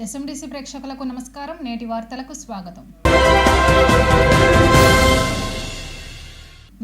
ఎస్ఎండిసి ప్రేక్షకులకు నమస్కారం. నేటి వార్తలకు స్వాగతం.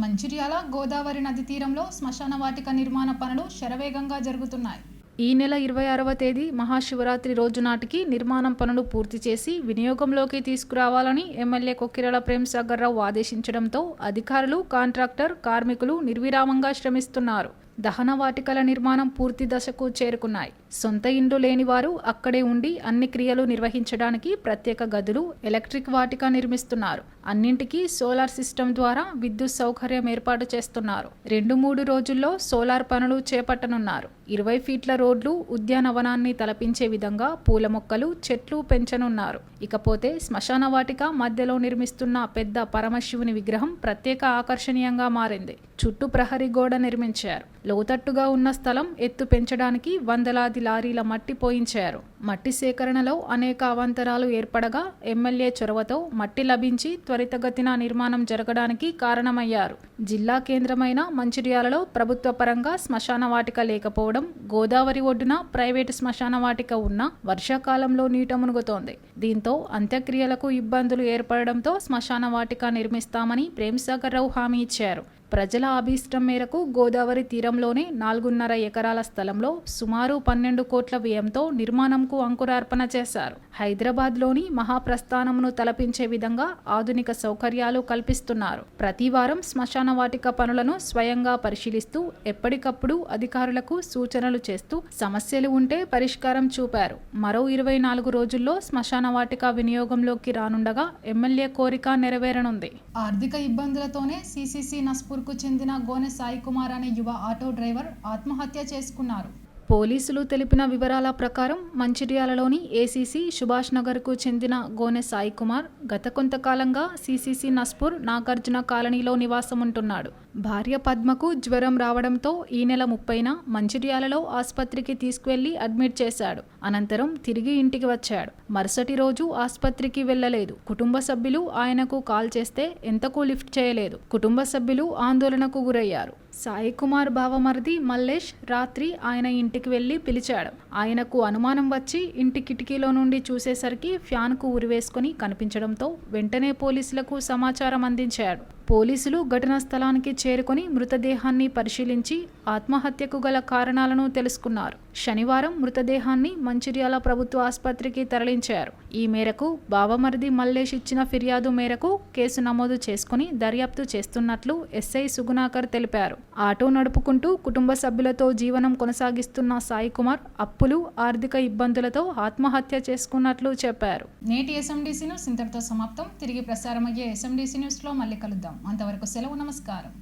మంచిర్యాల గోదావరి నది తీరంలో శ్మశాన వాటిక నిర్మాణ పనులు శరవేగంగా జరుగుతున్నాయి. ఈ నెల 26వ తేదీ మహాశివరాత్రి రోజు నాటికి నిర్మాణం పనులు పూర్తి చేసి వినియోగంలోకి తీసుకురావాలని ఎమ్మెల్యే కొక్కిరాల ప్రేమ్సాగర్ రావు ఆదేశించడంతో అధికారులు, కాంట్రాక్టర్, కార్మికులు నిర్విరామంగా శ్రమిస్తున్నారు. దహన వాటికల నిర్మాణం పూర్తి దశకు చేరుకున్నాయి. సొంత ఇండ్లు లేని వారు అక్కడే ఉండి అన్ని క్రియలు నిర్వహించడానికి ప్రత్యేక గదులు, ఎలక్ట్రిక్ వాటిక నిర్మిస్తున్నారు. అన్నింటికీ సోలార్ సిస్టమ్ ద్వారా విద్యుత్ సౌకర్యం ఏర్పాటు చేస్తున్నారు. 2-3 రోజుల్లో సోలార్ పనులు చేపట్టనున్నారు. 20 ఫీట్ల రోడ్లు, ఉద్యానవనాన్ని తలపించే విధంగా పూల మొక్కలు, చెట్లు పెంచనున్నారు. ఇకపోతే శ్మశాన వాటిక మధ్యలో నిర్మిస్తున్న పెద్ద పరమశివుని విగ్రహం ప్రత్యేక ఆకర్షణీయంగా మారింది. చుట్టూ ప్రహరీ గోడ నిర్మించారు. లోతట్టుగా ఉన్న స్థలం ఎత్తు పెంచడానికి వందలాది లారీల మట్టి పోయించారు. మట్టి సేకరణలో అనేక అవాంతరాలు ఏర్పడగా ఎమ్మెల్యే చొరవతో మట్టి లభించి త్వరితగతిన నిర్మాణం జరగడానికి కారణమయ్యారు. జిల్లా కేంద్రమైన మంచిర్యాలలో ప్రభుత్వ పరంగా శ్మశాన వాటిక లేకపోవడం, గోదావరి ఒడ్డున ప్రైవేటు శ్మశాన వాటిక ఉన్న వర్షాకాలంలో నీట మునుగుతోంది. దీంతో అంత్యక్రియలకు ఇబ్బందులు ఏర్పడడంతో శ్మశాన వాటిక నిర్మిస్తామని ప్రేమ్సాగర్ రావు హామీ ఇచ్చారు. ప్రజల అభీష్టం మేరకు గోదావరి తీరంలోనే 4.5 ఎకరాల స్థలంలో సుమారు 12 కోట్ల వ్యయంతో నిర్మాణంకు అంకురార్పణ చేశారు. హైదరాబాద్లోని మహాప్రస్థానంను తలపించే విధంగా ఆధునిక సౌకర్యాలు కల్పిస్తున్నారు. ప్రతి వారం శ్మశాన వాటిక పనులను స్వయంగా పరిశీలిస్తూ ఎప్పటికప్పుడు అధికారులకు సూచనలు చేస్తూ సమస్యలు ఉంటే పరిష్కారం చూపారు. మరో 24 రోజుల్లో శ్మశాన వాటిక వినియోగంలోకి రానుండగా ఎమ్మెల్యే కోరిక నెరవేరనుంది. ఆర్థిక ఇబ్బందులతోనే సిసిసి నస్పూర్కు చెందిన గోనె సాయి కుమార్ అనే యువ ఆటో డ్రైవర్ ఆత్మహత్య చేసుకున్నారు. పోలీసులు తెలిపిన వివరాల ప్రకారం మంచిర్యాలలోని ఏసీసీ సుభాష్ నగర్కు చెందిన గోనె సాయి కుమార్ గత కొంతకాలంగా సిసిసి నస్పూర్ నాగార్జున కాలనీలో నివాసం ఉంటున్నాడు. భార్య పద్మకు జ్వరం రావడంతో ఈ నెల 30న మంచిర్యాలలో ఆసుపత్రికి తీసుకువెళ్లి అడ్మిట్ చేశాడు. అనంతరం తిరిగి ఇంటికి వచ్చాడు. మరుసటి రోజు ఆసుపత్రికి వెళ్లలేదు. కుటుంబ సభ్యులు ఆయనకు కాల్ చేస్తే ఎంతకు లిఫ్ట్ చేయలేదు. కుటుంబ సభ్యులు ఆందోళనకు గురయ్యారు. సాయి కుమార్ బావమరిది మల్లేష్ రాత్రి ఆయన ఇంటికి వెళ్లి పిలిచాడు. ఆయనకు అనుమానం వచ్చి ఇంటి కిటికీలో నుండి చూసేసరికి ఫ్యాన్కు ఉరివేసుకుని కనిపించడంతో వెంటనే పోలీసులకు సమాచారం అందించాడు. పోలీసులు ఘటనా స్థలానికి చేరుకొని మృతదేహాన్ని పరిశీలించి ఆత్మహత్యకు గల కారణాలను తెలుసుకున్నారు. శనివారం మృతదేహాన్ని మంచిర్యాల ప్రభుత్వ ఆసుపత్రికి తరలించారు. ఈ మేరకు బావమరిది మల్లేష్ ఇచ్చిన ఫిర్యాదు మేరకు కేసు నమోదు చేసుకుని దర్యాప్తు చేస్తున్నట్లు ఎస్ఐ సుగుణాకర్ తెలిపారు. ఆటో నడుపుకుంటూ కుటుంబ సభ్యులతో జీవనం కొనసాగిస్తున్న సాయి కుమార్ అప్పులు, ఆర్థిక ఇబ్బందులతో ఆత్మహత్య చేసుకున్నట్లు చెప్పారు. నేటి ఎస్ఎండిసి న్యూస్ ఇంతటితో సమాప్తం. తిరిగి ప్రసారమయ్యే ఎస్ఎండిసి న్యూస్లో మళ్ళీ కలుద్దాం. అంతవరకు సెలవు. నమస్కారం.